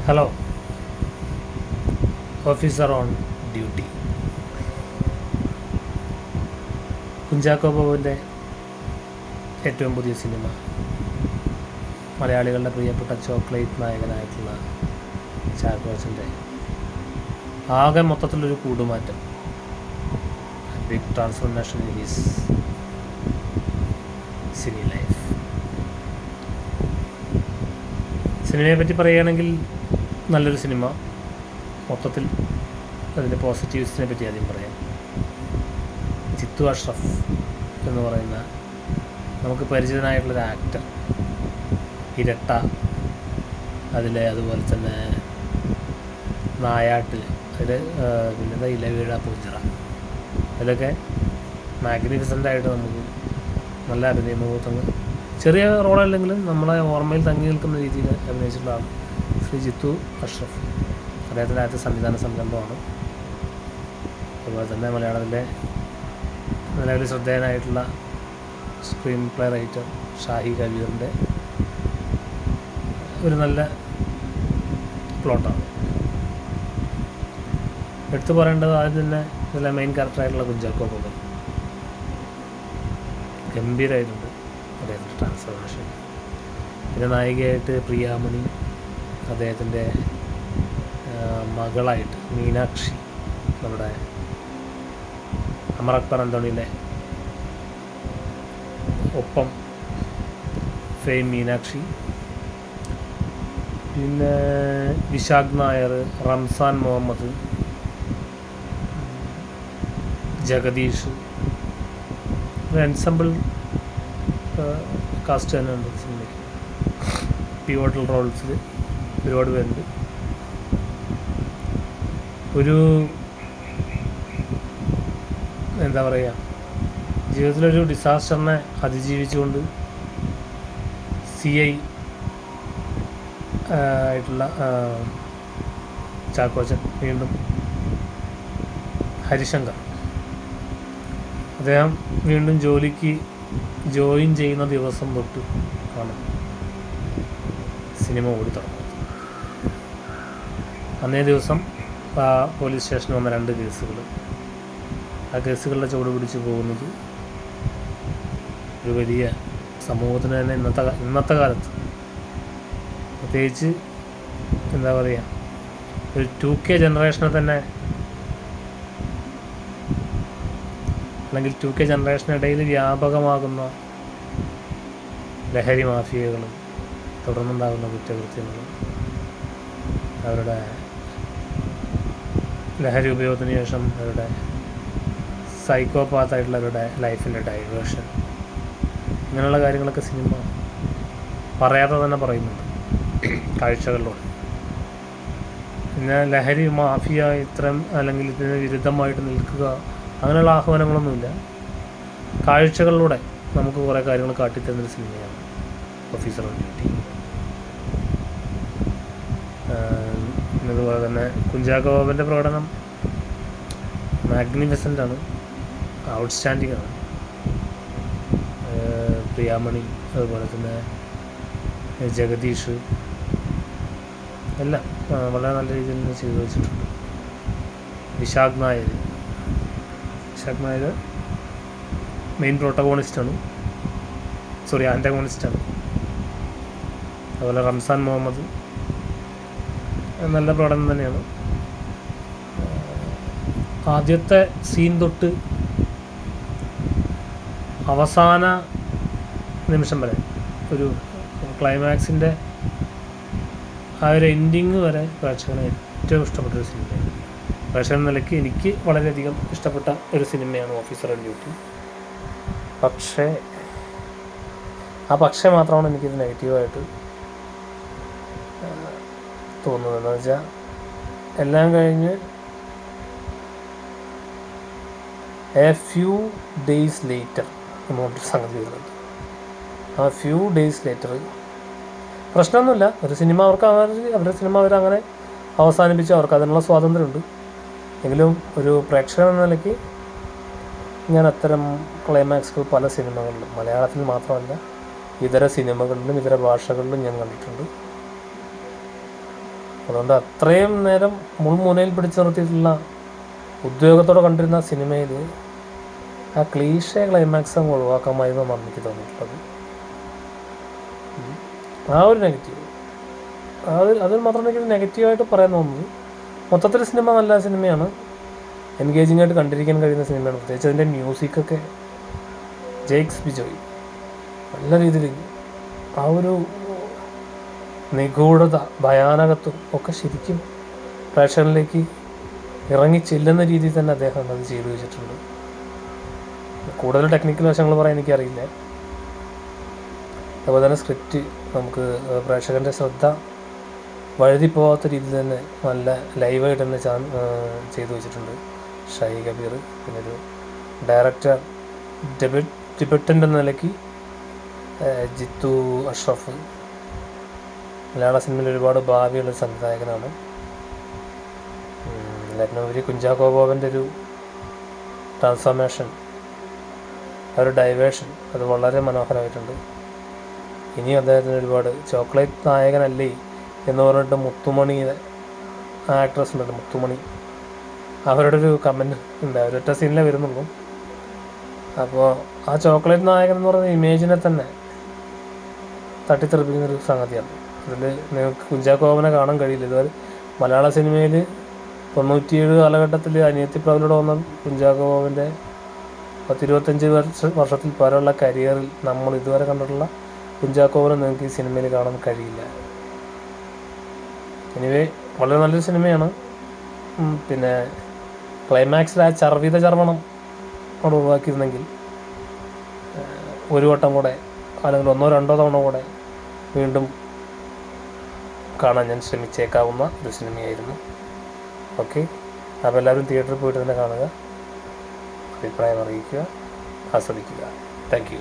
Hello, officer on duty. Kunchacko ബോബൻ്റെ ഏറ്റവും പുതിയ സിനിമ, മലയാളികളുടെ പ്രിയപ്പെട്ട ചോക്ലേറ്റ് നായകനായിട്ടുള്ള ചാക്കോച്ചൻ്റെ ആകെ മൊത്തത്തിലൊരു കൂടുമാറ്റം, big transformation in his cine life. സിനിമയെ പറ്റി പറയുകയാണെങ്കിൽ നല്ലൊരു സിനിമ. മൊത്തത്തിൽ അതിൻ്റെ പോസിറ്റീവ്സിനെ പറ്റി ആദ്യം പറയാം. ജിത്തു അഷ്റഫ് എന്ന് പറയുന്ന നമുക്ക് പരിചിതനായിട്ടുള്ളൊരു ആക്ടർ, ഇരട്ട, അതുപോലെ തന്നെ നായാട്ടിൽ, പിന്നെന്താ ഇലവീഴ പൂഞ്ചിറ, അതിലൊക്കെ മാഗ്നിഫിസൻ്റായിട്ട് നമുക്ക് നല്ല അഭിനയമുഖത്തങ്ങ് ചെറിയ റോളല്ലെങ്കിലും നമ്മളെ ഓർമ്മയിൽ തങ്ങി നിൽക്കുന്ന രീതിയിൽ അഭിനയിച്ചിട്ടുള്ള ആൾ ശ്രീ ജിത്തു അഷ്റഫ്. അദ്ദേഹത്തിൻ്റെ ആദ്യത്തെ സംവിധാന സംരംഭമാണ്. അതുപോലെ തന്നെ മലയാളത്തിലെ നിലവിൽ ശ്രദ്ധേയനായിട്ടുള്ള സ്ക്രീൻ പ്ലേ റൈറ്റർ ഷാഹി കബീറിൻ്റെ ഒരു നല്ല പ്ലോട്ടാണ്. എടുത്തു പറയേണ്ടത് ആദ്യം തന്നെ ഇതിലെ മെയിൻ ക്യാരക്ടറായിട്ടുള്ള കുഞ്ചാക്കോ ബോബൻ ഗംഭീരമായിട്ടുണ്ട് അദ്ദേഹത്തിൻ്റെ ട്രാൻസ്ഫോർമേഷൻ. പിന്നെ നായികയായിട്ട് പ്രിയാമണി, അദ്ദേഹത്തിൻ്റെ മകളായിട്ട് മീനാക്ഷി, നമ്മുടെ അമർ അക്ബർ അന്തോണിയിലെ ഒപ്പം ഫെയിം മീനാക്ഷി, പിന്നെ വിശാഖ് നായർ, റംസാൻ മുഹമ്മദ്, ജഗദീഷ്, ഒരു എൻസംബിൾ കാസ്റ്റ് തന്നെ ഉണ്ട് സിനിമയ്ക്ക്. പിവോട്ടൽ റോൾസിൽ ഒരുപാട് പേരുണ്ട്. ഒരു എന്താ പറയുക, ജീവിതത്തിലൊരു ഡിസാസ്റ്ററിനെ അതിജീവിച്ചുകൊണ്ട് CI ആയിട്ടുള്ള ചാക്കോച്ചൻ വീണ്ടും ഹരിശങ്കർ അദ്ദേഹം വീണ്ടും ജോലിക്ക് ജോയിൻ ചെയ്യുന്ന ദിവസം തൊട്ട് ആണ് സിനിമ ഓടി തുടങ്ങുന്നത്. അന്നേ ദിവസം പോലീസ് സ്റ്റേഷനിൽ വന്ന 2 കേസുകൾ, ആ കേസുകളുടെ ചുവട് പിടിച്ച് പോകുന്നത് ഒരു വലിയ സമൂഹത്തിന് തന്നെ ഇന്നത്തെ കാലത്ത് പ്രത്യേകിച്ച് എന്താ പറയുക, ഒരു 2K ജനറേഷനെ തന്നെ, അല്ലെങ്കിൽ 2K ജനറേഷനിടയിൽ വ്യാപകമാകുന്ന ലഹരി മാഫിയകളും തുടർന്നുണ്ടാകുന്ന കുറ്റകൃത്യങ്ങളും അവരുടെ ലഹരി ഉപയോഗത്തിന് ശേഷം അവരുടെ സൈക്കോപാത്തായിട്ടുള്ളവരുടെ ലൈഫിൻ്റെ ഡൈവേർഷൻ, ഇങ്ങനെയുള്ള കാര്യങ്ങളൊക്കെ സിനിമ പറയാതെ തന്നെ പറയുന്നുണ്ട് കാഴ്ചകളിലൂടെ. പിന്നെ ലഹരി മാഫിയ ഇത്തരം അല്ലെങ്കിൽ ഇതിന് വിരുദ്ധമായിട്ട് നിൽക്കുക അങ്ങനെയുള്ള ആഹ്വാനങ്ങളൊന്നുമില്ല. കാഴ്ചകളിലൂടെ നമുക്ക് കുറേ കാര്യങ്ങൾ കാട്ടിത്തരുന്നൊരു സിനിമയാണ് ഓഫീസർ ഓൺ ഡ്യൂട്ടി. അതുപോലെ തന്നെ കുഞ്ചാക്കോ ബോബൻ്റെ പ്രകടനം മാഗ്നിഫിസൻ്റ് ആണ്, ഔട്ട്സ്റ്റാൻഡിങ് ആണ്. പ്രിയാമണി, അതുപോലെ തന്നെ ജഗദീഷ്, എല്ലാം വളരെ നല്ല രീതിയിൽ നിന്ന് ചെയ്തു വെച്ചിട്ടുണ്ട്. വിശാഖ് നായർ മെയിൻ പ്രോട്ടഗോണിസ്റ്റാണ്, ആൻറ്റഗോണിസ്റ്റാണ്. അതുപോലെ റംസാൻ മുഹമ്മദ് നല്ല പ്രകടനം തന്നെയാണ്. ആദ്യത്തെ സീൻ തൊട്ട് അവസാന നിമിഷം വരെ, ഒരു ക്ലൈമാക്സിൻ്റെ ആ ഒരു എൻഡിങ് വരെ പ്രേക്ഷകന് ഏറ്റവും ഇഷ്ടപ്പെട്ടൊരു സിനിമയാണ്. പ്രേക്ഷകൻ നിലയ്ക്ക് എനിക്ക് വളരെയധികം ഇഷ്ടപ്പെട്ട ഒരു സിനിമയാണ് ഓഫീസർ ഓൺ ഡ്യൂട്ടി. പക്ഷേ മാത്രമാണ് എനിക്കിത് നെഗറ്റീവായിട്ട് തോന്നുന്നത്. എന്ന് വെച്ചാൽ എല്ലാം കഴിഞ്ഞ് ഫ്യൂ ഡേയ്സ് ലേറ്റർ എന്നൊരു സംഗതി വരുന്നുണ്ട്. ആ ഫ്യൂ ഡേയ്സ് ലേറ്റർ പ്രശ്നമൊന്നുമില്ല. ഒരു സിനിമ അവരുടെ സിനിമ അവരങ്ങനെ അവസാനിപ്പിച്ച് അവർക്ക് അതിനുള്ള സ്വാതന്ത്ര്യമുണ്ട്. എങ്കിലും ഒരു പ്രേക്ഷകൻ എന്ന നിലയ്ക്ക് ഞാൻ അത്തരം ക്ലൈമാക്സുകൾ പല സിനിമകളിലും, മലയാളത്തിൽ മാത്രമല്ല ഇതര സിനിമകളിലും ഇതര ഭാഷകളിലും ഞാൻ കണ്ടിട്ടുണ്ട്. അതുകൊണ്ട് അത്രയും നേരം മുൾമുനയിൽ പിടിച്ചു നിർത്തിയിട്ടുള്ള ഉദ്യോഗത്തോടെ കണ്ടിരുന്ന സിനിമയിൽ ആ ക്ലീഷേ ക്ലൈമാക്സ് അങ്ങ് ഒഴിവാക്കാമായിരുന്നെന്നാണ് എനിക്ക് തോന്നിയിട്ടുള്ളത്. ആ ഒരു നെഗറ്റീവ്, അതിൽ മാത്രം എനിക്ക് നെഗറ്റീവായിട്ട് പറയാൻ തോന്നുന്നത്. മൊത്തത്തിൽ സിനിമ നല്ല സിനിമയാണ്, എൻഗേജിങ് ആയിട്ട് കണ്ടിരിക്കാൻ കഴിയുന്ന സിനിമയാണ്. പ്രത്യേകിച്ച് അതിൻ്റെ മ്യൂസിക്കൊക്കെ ജെയ്ക്സ് ബിജോയ് നല്ല രീതിയിൽ ആ ഒരു നിഗൂഢത, ഭയാനകത്വം ഒക്കെ ശരിക്കും പ്രേക്ഷകരിലേക്ക് ഇറങ്ങി ചെല്ലുന്ന രീതിയിൽ തന്നെ അദ്ദേഹം അത് ചെയ്തു വെച്ചിട്ടുണ്ട്. കൂടുതൽ ടെക്നിക്കൽ വശങ്ങൾ പറയാൻ എനിക്കറിയില്ല. അതുപോലെ തന്നെ സ്ക്രിപ്റ്റ് നമുക്ക് പ്രേക്ഷകൻ്റെ ശ്രദ്ധ വഴുതിപ്പോകാത്ത രീതിയിൽ തന്നെ നല്ല ലൈവായിട്ട് തന്നെ ചെയ്തു വെച്ചിട്ടുണ്ട് ഷാഹി കബീർ. പിന്നെ ഒരു ഡയറക്ടർ ഡെബ്യൂട്ടൻ്റ് എന്ന നിലയ്ക്ക് ജിത്തു അഷ്റഫ് മലയാള സിനിമയിൽ ഒരുപാട് ഭാവിയുള്ള സംവിധായകനാണ്. എല്ലാറ്റിനുപരി കുഞ്ചാക്കോ ബോബൻ്റെ ഒരു ട്രാൻസ്ഫോർമേഷൻ, ആ ഒരു ഡൈവേഷൻ, അത് വളരെ മനോഹരമായിട്ടുണ്ട്. ഇനിയും അദ്ദേഹത്തിന് ഒരുപാട് ചോക്ലേറ്റ് നായകനല്ലേ എന്ന് പറഞ്ഞിട്ട് മുത്തുമണിയുടെ ആക്ട്രസ് ഉണ്ടല്ലോ, മുത്തുമണി, അവരുടെ ഒരു കമൻറ്റ് ഉണ്ട്. അവരൊറ്റ സീനിലേ വരുന്നുള്ളൂ. അപ്പോൾ ആ ചോക്ലേറ്റ് നായകൻ എന്ന് പറയുന്ന ഇമേജിനെ തന്നെ തട്ടിത്തെറിപ്പിക്കുന്നൊരു സംഗതിയാണ്. അതിൽ നിങ്ങൾക്ക് കുഞ്ചാക്കോ ബോബനെ കാണാൻ കഴിയില്ല. ഇതുവരെ മലയാള സിനിമയിൽ 97 കാലഘട്ടത്തിൽ അനിയത്തിപ്രാവിലൂടെ വന്ന കുഞ്ചാക്കോ ബോബൻ്റെ 10-25 വർഷത്തിൽ പരമുള്ള കരിയറിൽ നമ്മൾ ഇതുവരെ കണ്ടിട്ടുള്ള കുഞ്ചാക്കോ ബോബനെ നിങ്ങൾക്ക് ഈ സിനിമയിൽ കാണാൻ കഴിയില്ല. എനിവേ വളരെ നല്ലൊരു സിനിമയാണ്. പിന്നെ ക്ലൈമാക്സിൽ ആ ചർവണം അവിടെ ഒഴിവാക്കിയിരുന്നെങ്കിൽ ഒരു വട്ടം കൂടെ അല്ലെങ്കിൽ 1-2 തവണ കൂടെ വീണ്ടും കാണാൻ ഞാൻ ശ്രമിച്ചേക്കാവുന്ന ഒരു സിനിമയായിരുന്നു. ഓക്കെ, അപ്പോൾ എല്ലാവരും തിയേറ്ററിൽ പോയിട്ട് തന്നെ കാണുക, അഭിപ്രായം അറിയിക്കുക, ആസ്വദിക്കുക. Thank you.